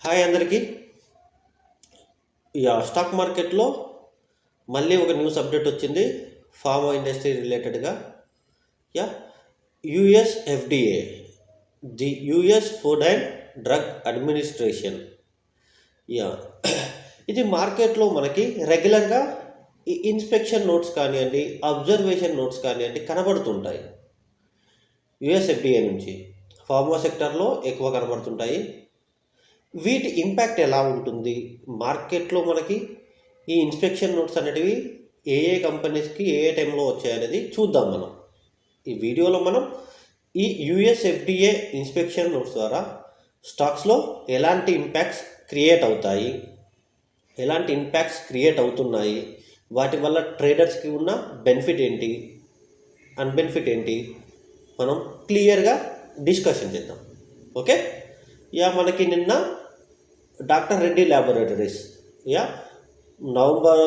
Hi అందరికీ. Stock మార్కెట్లో మళ్ళీ ఒక న్యూస్ అప్డేట్ వచ్చింది ఫార్మా ఇండస్ట్రీ రిలేటెడ్గా. Yeah US FDA, the US food and drug administration. ఇది మార్కెట్లో మనకి రెగ్యులర్గా ఈ ఇన్స్పెక్షన్ నోట్స్ కానివ్వండి, అబ్జర్వేషన్ నోట్స్ కానివ్వండి కనబడుతుంటాయి. యుఎస్ ఎఫ్డిఏ నుంచి ఫార్మా సెక్టర్లో ఎక్కువ కనబడుతుంటాయి. వీటి ఇంపాక్ట్ ఎలా ఉంటుంది మార్కెట్లో? మనకి ఈ ఇన్స్పెక్షన్ నోట్స్ అనేటివి ఏ కంపెనీస్కి ఏ టైంలో వచ్చాయనేది చూద్దాం. మనం ఈ వీడియోలో మనం ఈ యుఎస్ ఎఫ్డిఏ ఇన్స్పెక్షన్ నోట్స్ ద్వారా స్టాక్స్లో ఎలాంటి ఇంపాక్ట్స్ క్రియేట్ అవుతాయి, ఎలాంటి ఇంపాక్ట్స్ క్రియేట్ అవుతున్నాయి, వాటి వల్ల ట్రేడర్స్కి ఉన్న బెనిఫిట్ ఏంటి, అన్బెనిఫిట్ ఏంటి, మనం క్లియర్గా డిస్కషన్ చేద్దాం. ఓకే. మనకి నిన్న doctor Reddy laboratories November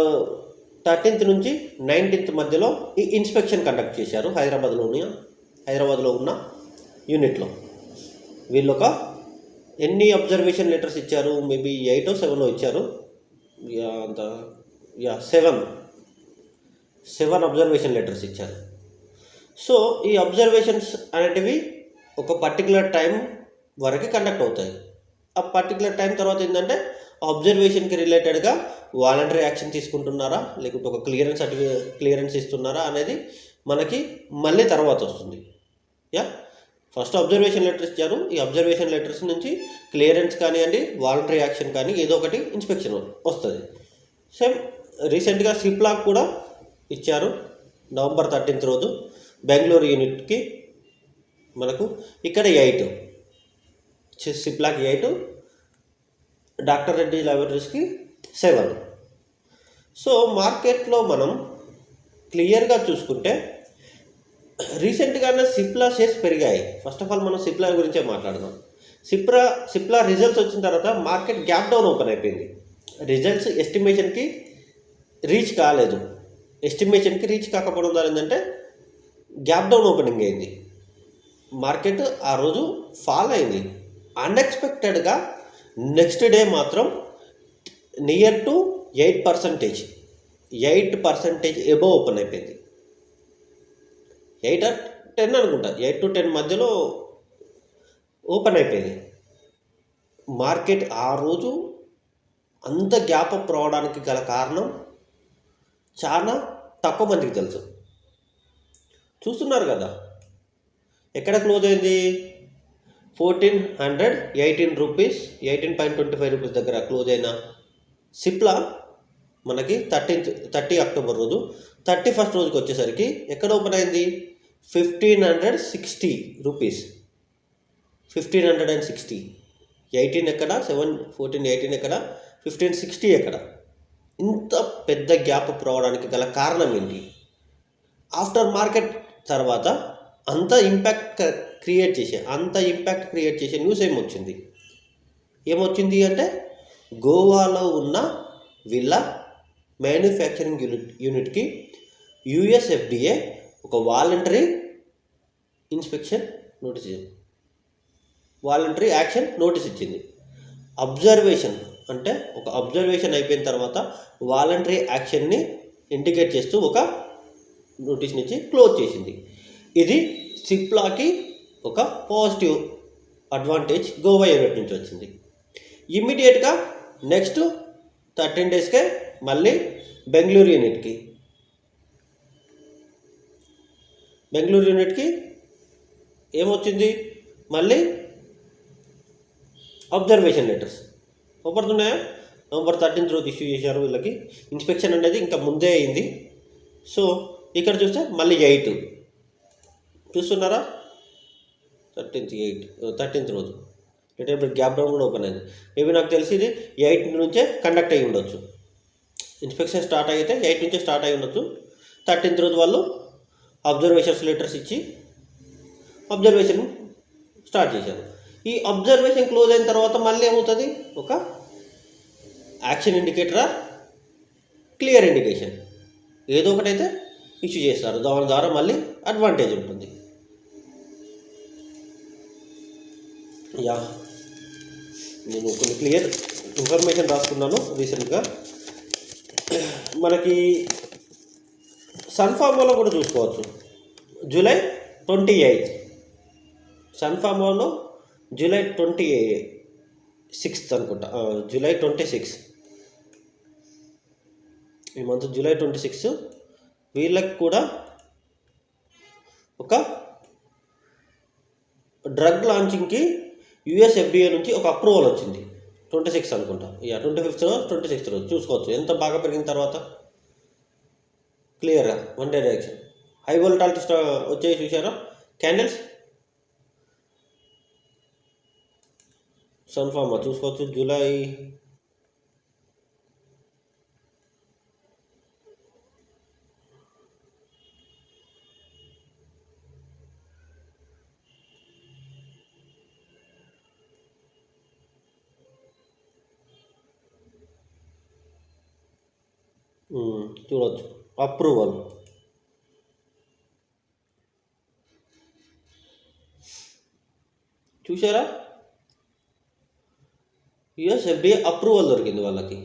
13th నుంచి 19th మధ్యలో ఈ ఇన్స్పెక్షన్ కండక్ట్ చేశారు హైదరాబాద్లో ఉన్న యూనిట్లో. వీళ్ళు ఎన్ని అబ్జర్వేషన్ లెటర్స్ ఇచ్చారు? మేబీ 8 or 7 ఇచ్చారు. అంత 7 అబ్జర్వేషన్ లెటర్స్ ఇచ్చారు. సో ఈ అబ్జర్వేషన్స్ అనేటివి ఒక పర్టికులర్ టైం వరకు కండక్ట్ అవుతాయి. ఆ పర్టికులర్ టైం తర్వాత ఏంటంటే అబ్జర్వేషన్కి రిలేటెడ్గా వాలంటరీ యాక్షన్ తీసుకుంటున్నారా, లేకుంటే ఒక క్లియరెన్స్ ఇస్తున్నారా అనేది మనకి మళ్ళీ తర్వాత వస్తుంది. ఫస్ట్ అబ్జర్వేషన్ లెటర్స్ ఇచ్చారు. ఈ అబ్జర్వేషన్ లెటర్స్ నుంచి క్లియరెన్స్ కానివ్వండి, వాలంటరీ యాక్షన్ కానీ ఏదో ఒకటి ఇన్స్పెక్షన్ వస్తుంది. సేమ్ రీసెంట్గా సిప్లాక్ కూడా ఇచ్చారు నవంబర్ 13th రోజు బెంగళూరు యూనిట్కి. మనకు ఇక్కడ 8 సిప్లాక్ 8, డాక్టర్ రెడ్డి ల్యాబొరేటరీస్కి 7. సో మార్కెట్లో మనం క్లియర్గా చూసుకుంటే రీసెంట్గానే సిప్లా షేర్స్ పెరిగాయి. ఫస్ట్ ఆఫ్ ఆల్ మనం సిప్లా గురించే మాట్లాడదాం. సిప్లా రిజల్ట్స్ వచ్చిన తర్వాత మార్కెట్ గ్యాప్ డౌన్ ఓపెన్ అయిపోయింది. రిజల్ట్స్ ఎస్టిమేషన్కి రీచ్ కాలేదు. ఎస్టిమేషన్కి రీచ్ కాకపోవడం ద్వారా ఏంటంటే గ్యాప్ డౌన్ ఓపెనింగ్ అయింది. మార్కెట్ ఆ రోజు ఫాల్ అయింది. అన్ఎక్స్పెక్టెడ్గా నెక్స్ట్ డే మాత్రం నియర్ టు 8% ఎబోవ్ ఓపెన్ అయిపోయింది. 8 or 10 అనుకుంటా, 8 to 10 మధ్యలో ఓపెన్ అయిపోయింది. మార్కెట్ ఆ రోజు అంత గ్యాప్ అప్ రావడానికి గల కారణం చాలా తక్కువ మందికి తెలుసు. చూస్తున్నారు కదా, ఎక్కడ క్లోజ్ అయింది? 1418 రూపీస్, 18.25 రూపీస్ దగ్గర క్లోజ్ అయిన సిప్లా మనకి 30 అక్టోబర్ రోజు 31st రోజుకి వచ్చేసరికి ఎక్కడ ఓపెన్ అయింది? 1560 రూపీస్. 1560. 18 ఎక్కడ, 14, 18 ఎక్కడ, 1560 ఎక్కడ? ఇంత పెద్ద గ్యాప్ రావడానికి గల కారణం ఏంటి? ఆఫ్టర్ మార్కెట్ తర్వాత అంత ఇంపాక్ట్ క్రియేట్ చేసే న్యూస్ ఏమొచ్చింది అంటే గోవాలో ఉన్న వీళ్ళ మ్యానుఫ్యాక్చరింగ్ యూనిట్కి యుఎస్ ఎఫ్డిఏ ఒక వాలంటరీ యాక్షన్ నోటీస్ ఇచ్చింది. అబ్జర్వేషన్ అంటే ఒక అబ్జర్వేషన్ అయిపోయిన తర్వాత వాలంటరీ యాక్షన్ని ఇండికేట్ చేస్తూ ఒక నోటీస్ని ఇచ్చి క్లోజ్ చేసింది. ఇది సిప్లాకి ఒక పాజిటివ్ అడ్వాంటేజ్ గోవా యూనిట్ నుంచి వచ్చింది. ఇమ్మీడియట్గా నెక్స్ట్ 13 daysకే మళ్ళీ బెంగళూరు యూనిట్కి ఏమొచ్చింది? మళ్ళీ అబ్జర్వేషన్ లెటర్స్ ఓపడుతున్నాయా? నవంబర్ 13th రోజు ఇష్యూ చేశారు. వీళ్ళకి ఇన్స్పెక్షన్ అనేది ఇంకా ముందే అయింది. సో ఇక్కడ చూస్తే మళ్ళీ 8 చూస్తున్నారా? 13th రోజు లిటిల్ గ్యాప్ డౌన్ కూడా ఓపెన్ అయింది. మేబీ నాకు తెలిసి ఇది 8 నుంచే కండక్ట్ అయ్యి ఉండొచ్చు. ఇన్స్పెక్షన్ స్టార్ట్ అయితే 8 నుంచే స్టార్ట్ అయ్యి ఉండొచ్చు. 13th రోజు వాళ్ళు అబ్జర్వేషన్స్ లెటర్స్ ఇచ్చి అబ్జర్వేషన్ స్టార్ట్ చేశారు. ఈ అబ్జర్వేషన్ క్లోజ్ అయిన తర్వాత మళ్ళీ ఏమవుతుంది? ఒక యాక్షన్ ఇండికేటరా, క్లియర్ ఇండికేషన్ ఏదో ఒకటైతే ఇష్యూ చేస్తారు. దాని ద్వారా మళ్ళీ అడ్వాంటేజ్ ఉంటుంది. నేను కొన్ని క్లియర్ ఇన్ఫర్మేషన్ రాసుకున్నాను రీసెంట్గా. మనకి సన్ఫార్మాలో కూడా చూసుకోవచ్చు. జూలై 28 సన్ఫార్మాలో జూలై 26 అనుకుంటా, జూలై 26 ఈ మంత్ జూలై 26 వీళ్ళకి కూడా ఒక డ్రగ్ లాంచింగ్కి యూఎస్ FDA నుంచి ఒక అప్రూవల్ వచ్చింది. 26 అనుకుంటా, 25th రోజు 26th రోజు చూసుకోవచ్చు. ఎంత బాగా పెరిగిన తర్వాత క్లియర్గా one day direction high volatility వచ్చేసి చూసారా క్యాండిల్స్. సన్ఫార్మా చూసుకోవచ్చు జూలై చూడవచ్చు అప్రూవల్. చూసారా యూఎస్ FDA అప్రూవల్ దొరికింది వాళ్ళకి.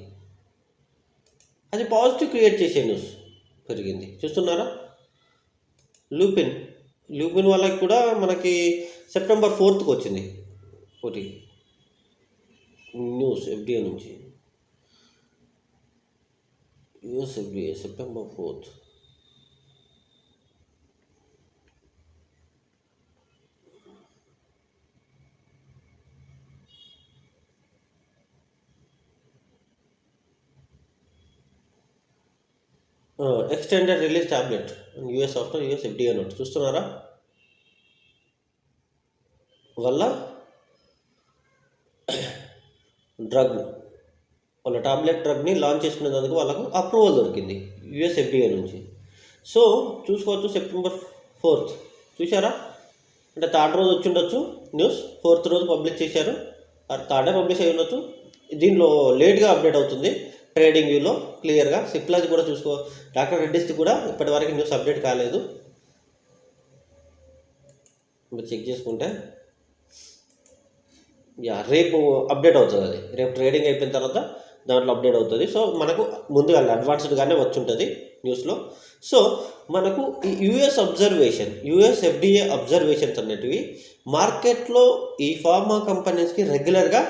అది పాజిటివ్ క్రియేట్ చేసే న్యూస్ పెరిగింది. చూస్తున్నారా లూపిన్ వాళ్ళకి కూడా మనకి September 4th వచ్చింది ఒకటి న్యూస్ FDA నుంచి. US FDA September 4th. Extended release tablet US after US FDA note. చూస్తున్నారా వల్ల వాళ్ళ టాబ్లెట్ డ్రగ్ని లాంచ్ చేసుకునేందుకు వాళ్ళకు అప్రూవల్ దొరికింది యూఎస్ FDA నుంచి. సో చూసుకోవచ్చు September 4th చూసారా, అంటే 3rd రోజు వచ్చి ఉండొచ్చు న్యూస్, 4th రోజు పబ్లిష్ చేశారు, 3rd పబ్లిష్ అయ్యి ఉండొచ్చు. దీనిలో లేట్గా అప్డేట్ అవుతుంది ట్రేడింగ్ వ్యూలో క్లియర్గా. సిప్లాది కూడా చూసుకో, డాక్టర్ రెడ్డిస్ది కూడా ఇప్పటివరకు న్యూస్ అప్డేట్ కాలేదు. మీరు చెక్ చేసుకుంటే రేపు అప్డేట్ అవుతుంది. అది రేపు ట్రేడింగ్ అయిపోయిన తర్వాత దాంట్లో అప్డేట్ అవుతుంది. సో మనకు ముందుగా అడ్వాన్స్డ్గానే వచ్చి ఉంటుంది న్యూస్లో. సో మనకు ఈ యూఎస్ FDA అబ్జర్వేషన్స్ అనేటివి మార్కెట్లో ఈ ఫార్మా కంపెనీస్కి రెగ్యులర్గా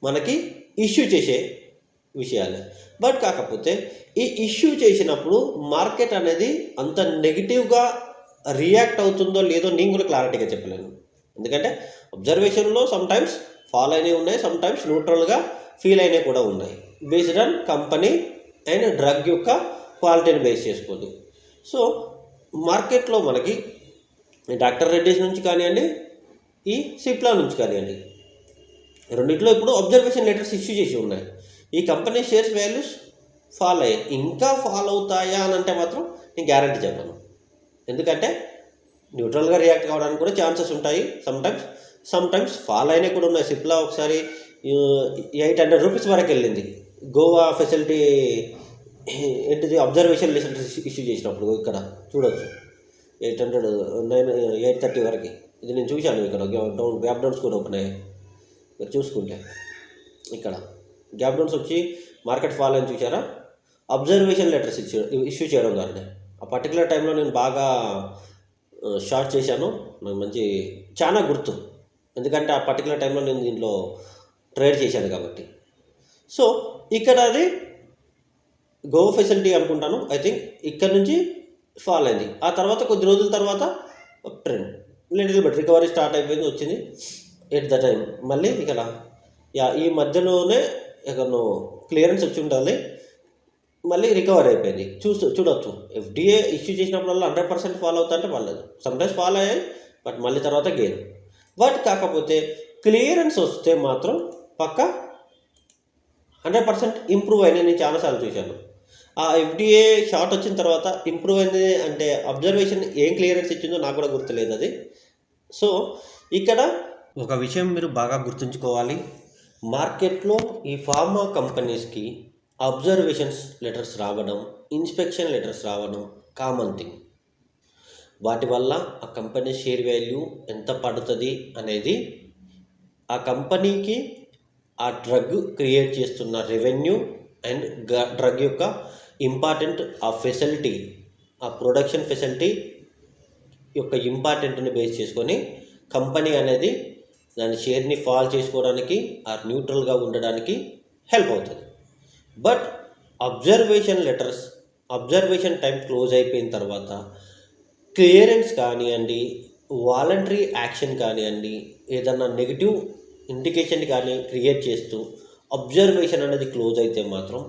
మనకి ఇష్యూ చేసే విషయాలు. బట్ కాకపోతే ఈ ఇష్యూ చేసినప్పుడు మార్కెట్ అనేది అంత నెగిటివ్గా రియాక్ట్ అవుతుందో లేదో నేను కూడా క్లారిటీగా చెప్పలేను. ఎందుకంటే అబ్జర్వేషన్లో సమ్టైమ్స్ ఫాల్ అయినవి ఉన్నాయి, సమ్టైమ్స్ న్యూట్రల్గా ఫీల్ అయినవి కూడా ఉన్నాయి, based on company and drug యొక్క క్వాలిటీని బేస్ చేసుకోదు. సో మార్కెట్లో మనకి డాక్టర్ రెడ్డిస్ నుంచి కానివ్వండి, ఈ సిప్లా నుంచి కానివ్వండి, రెండిట్లో ఇప్పుడు అబ్జర్వేషన్ లెటర్స్ ఇష్యూ చేసి ఉన్నాయి. ఈ కంపెనీ షేర్స్ వాల్యూస్ ఫాల్ అయ్యాయి. ఇంకా ఫాల్ అవుతాయా అని అంటే మాత్రం నేను గ్యారంటీ చెప్పను. ఎందుకంటే న్యూట్రల్గా రియాక్ట్ కావడానికి కూడా ఛాన్సెస్ ఉంటాయి. సమ్టైమ్స్ ఫాల్ అయినవి కూడా ఉన్నాయి. సిప్లా ఒకసారి 800 రూపీస్ వరకు వెళ్ళింది. గోవా ఫెసిలిటీ ఏంటిది అబ్జర్వేషన్ లెటర్స్ ఇష్యూ చేసినప్పుడు ఇక్కడ చూడవచ్చు 830 వరకు. ఇది నేను చూశాను. ఇక్కడ గ్యాప్ డౌన్స్ కూడా ఓపెన్ అయ్యాయి. మీరు చూసుకుంటే ఇక్కడ గ్యాప్ డౌన్స్ వచ్చి మార్కెట్ ఫాల్ అని చూసారా. అబ్జర్వేషన్ లెటర్స్ ఇష్యూ చేయడం ద్వారా ఆ పర్టికులర్ టైంలో నేను బాగా షార్ట్ చేశాను. నాకు చాలా గుర్తు, ఎందుకంటే ఆ పర్టికులర్ టైంలో నేను దీంట్లో ట్రేడ్ చేశాను కాబట్టి. సో ఇక్కడ అది గోవా ఫెసిలిటీ అనుకుంటాను, ఐ థింక్ ఇక్కడ నుంచి ఫాల్ అయింది. ఆ తర్వాత కొద్ది రోజుల తర్వాత trend little but recovery start అయిపోయింది, వచ్చింది ఎట్ ద టైం. మళ్ళీ ఇక్కడ ఈ మధ్యలోనే ఎక్కడో క్లియరెన్స్ వచ్చి ఉండాలి, మళ్ళీ రికవర్ అయిపోయింది. చూడొచ్చు FDA ఇష్యూ చేసినప్పుడల్లా 100% ఫాలో అవుతా అంటే పర్లేదు. సమ్టైమ్స్ ఫాలో అయ్యాయి, బట్ మళ్ళీ తర్వాత గెయిన్. బట్ కాకపోతే క్లియరెన్స్ వస్తే మాత్రం పక్కా 100% ఇంప్రూవ్ అయినాయి. నేను చాలాసార్లు చూశాను. ఆ FDA షార్ట్ వచ్చిన తర్వాత ఇంప్రూవ్ అయింది అంటే అబ్జర్వేషన్ ఏం క్లియరెన్స్ ఇచ్చిందో నాకు కూడా గుర్తులేదు అది. సో ఇక్కడ ఒక విషయం మీరు బాగా గుర్తుంచుకోవాలి, మార్కెట్లో ఈ ఫార్మా కంపెనీస్కి అబ్జర్వేషన్స్ లెటర్స్ రావడం, ఇన్స్పెక్షన్ లెటర్స్ రావడం కామన్ థింగ్. వాటి వల్ల ఆ కంపెనీ షేర్ వాల్యూ ఎంత పడుతుంది అనేది ఆ కంపెనీకి ఆ డ్రగ్ క్రియేట్ చేస్తున్న రెవెన్యూ అండ్ డ్రగ్ యొక్క ఇంపార్టెంట్ ఆ ఫెసిలిటీ, ఆ ప్రొడక్షన్ ఫెసిలిటీ యొక్క ఇంపార్టెంట్ని బేస్ చేసుకొని కంపెనీ అనేది దాని షేర్ని ఫాల్ చేసుకోవడానికి ఆ న్యూట్రల్గా ఉండడానికి హెల్ప్ అవుతుంది. బట్ అబ్జర్వేషన్ టైం క్లోజ్ అయిపోయిన తర్వాత క్లియరెన్స్ కానివ్వండి, వాలంటరీ యాక్షన్ కానివ్వండి, ఏదన్నా నెగిటివ్ ఇండికేషన్ కానీ క్రియేట్ చేస్తూ అబ్జర్వేషన్ అనేది క్లోజ్ అయితే మాత్రం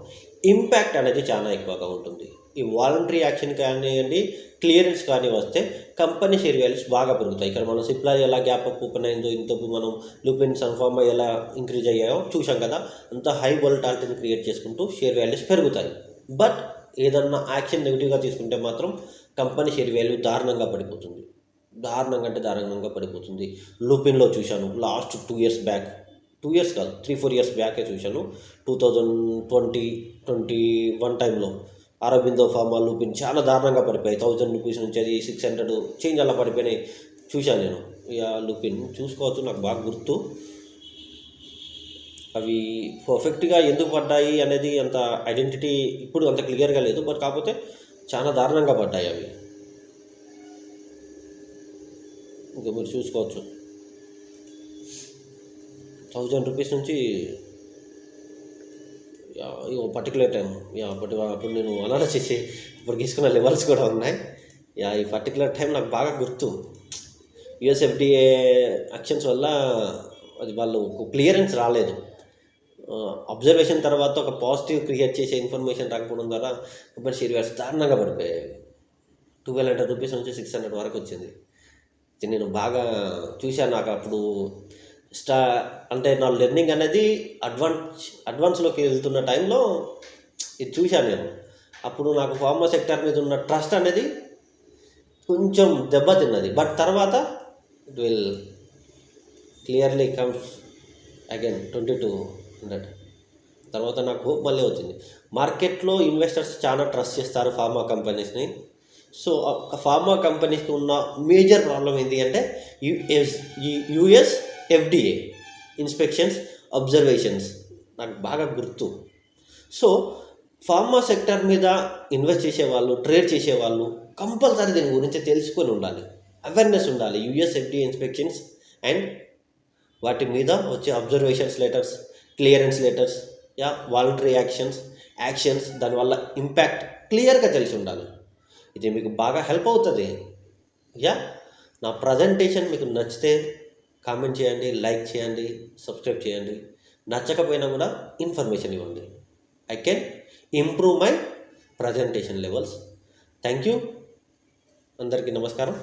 ఇంపాక్ట్ అనేది చాలా ఎక్కువగా ఉంటుంది. ఈ వాలంటరీ యాక్షన్ కానివ్వండి, క్లియరెన్స్ కానీ వస్తే కంపెనీ షేర్ వాల్యూస్ బాగా పెరుగుతాయి. ఇక్కడ మనం సిప్లా ఎలా గ్యాప్ అప్ ఓపెన్ అయిందో, ఇంతకు మనం లూపిన్ సన్ఫార్మా ఎలా ఇంక్రీజ్ అయ్యాయో చూసాం కదా. అంత హై వోలటాలిటీని క్రియేట్ చేసుకుంటూ షేర్ వాల్యూస్ పెరుగుతాయి. బట్ ఏదన్నా యాక్షన్ నెగిటివ్గా తీసుకుంటే మాత్రం కంపెనీ షేర్ వాల్యూ దారుణంగా పడిపోతుంది. దారుణంగా పడిపోతుంది. లూపిన్లో చూశాను లాస్ట్ 2 years బ్యాక్, 2 years కాదు 3-4 years బ్యాకే చూశాను. 2020-21 టైంలో అరబిందో ఫార్మా, లూపిన్ చాలా దారుణంగా పడిపోయాయి. 1000 రూపీస్ నుంచి అది 600 చేంజ్ అలా పడిపోయినాయి చూశాను నేను. ఇక లూపిన్ చూసుకోవచ్చు, నాకు బాగా గుర్తు. అవి పర్ఫెక్ట్గా ఎందుకు పడ్డాయి అనేది అంత ఐడెంటిటీ ఇప్పుడు అంత క్లియర్గా లేదు. బట్ కాకపోతే చాలా దారుణంగా పడ్డాయి అవి. ఇంకా మీరు చూసుకోవచ్చు 1000 రూపీస్ నుంచి పర్టికులర్ టైం అప్పుడు నేను అనాలిసిస్ చేసి ఇప్పుడు తీసుకున్న లెవెల్స్ కూడా ఉన్నాయి. ఈ పర్టికులర్ టైం నాకు బాగా గుర్తు. యుఎస్ఎఫ్డిఏ యాక్షన్స్ వల్ల అది వాళ్ళు క్లియరెన్స్ రాలేదు. అబ్జర్వేషన్ తర్వాత ఒక పాజిటివ్ క్రియేట్ చేసే ఇన్ఫర్మేషన్ రాకపోవడం ద్వారా కంపెనీ షేర్ వాల్యూస్ దారుణంగా పడిపోయాయి. 1200 రూపీస్ నుంచి 600 వరకు వచ్చింది. నేను బాగా చూశాను. నాకు అప్పుడు అంటే నా లెర్నింగ్ అనేది అడ్వాన్స్లోకి వెళ్తున్న టైంలో ఇది చూశాను నేను. అప్పుడు నాకు ఫార్మా సెక్టర్ మీద ఉన్న ట్రస్ట్ అనేది కొంచెం దెబ్బతిన్నది. బట్ తర్వాత it will clearly comes again 2200. తర్వాత నాకు హోప్ మళ్ళీ వచ్చింది. మార్కెట్లో ఇన్వెస్టర్స్ చాలా ట్రస్ట్ చేస్తారు ఫార్మా కంపెనీస్ని. సో ఫార్మా కంపెనీస్కి ఉన్న మేజర్ ప్రాబ్లం ఏంటి అంటే యుఎస్ ఎఫ్డిఏ ఇన్స్పెక్షన్స్, అబ్జర్వేషన్స్ నాకు బాగా గుర్తు. సో ఫార్మా సెక్టర్ మీద ఇన్వెస్ట్ చేసేవాళ్ళు, ట్రేడ్ చేసేవాళ్ళు కంపల్సరీ దీని గురించి తెలుసుకొని ఉండాలి, అవేర్నెస్ ఉండాలి. యుఎస్ ఎఫ్డిఏ ఇన్స్పెక్షన్స్ అండ్ వాటి మీద వచ్చే observations letters, clearance letters, voluntary actions దానివల్ల ఇంపాక్ట్ క్లియర్గా తెలిసి ఉండాలి. ఇది మీకు బాగా హెల్ప్ అవుతుంది. నా ప్రజెంటేషన్ మీకు నచ్చితే కామెంట్ చేయండి, లైక్ చేయండి, సబ్స్క్రైబ్ చేయండి. నచ్చకపోయినా కూడా ఇన్ఫర్మేషన్ ఇవ్వండి. I can improve my presentation levels. Thank you. అందరికీ నమస్కారం.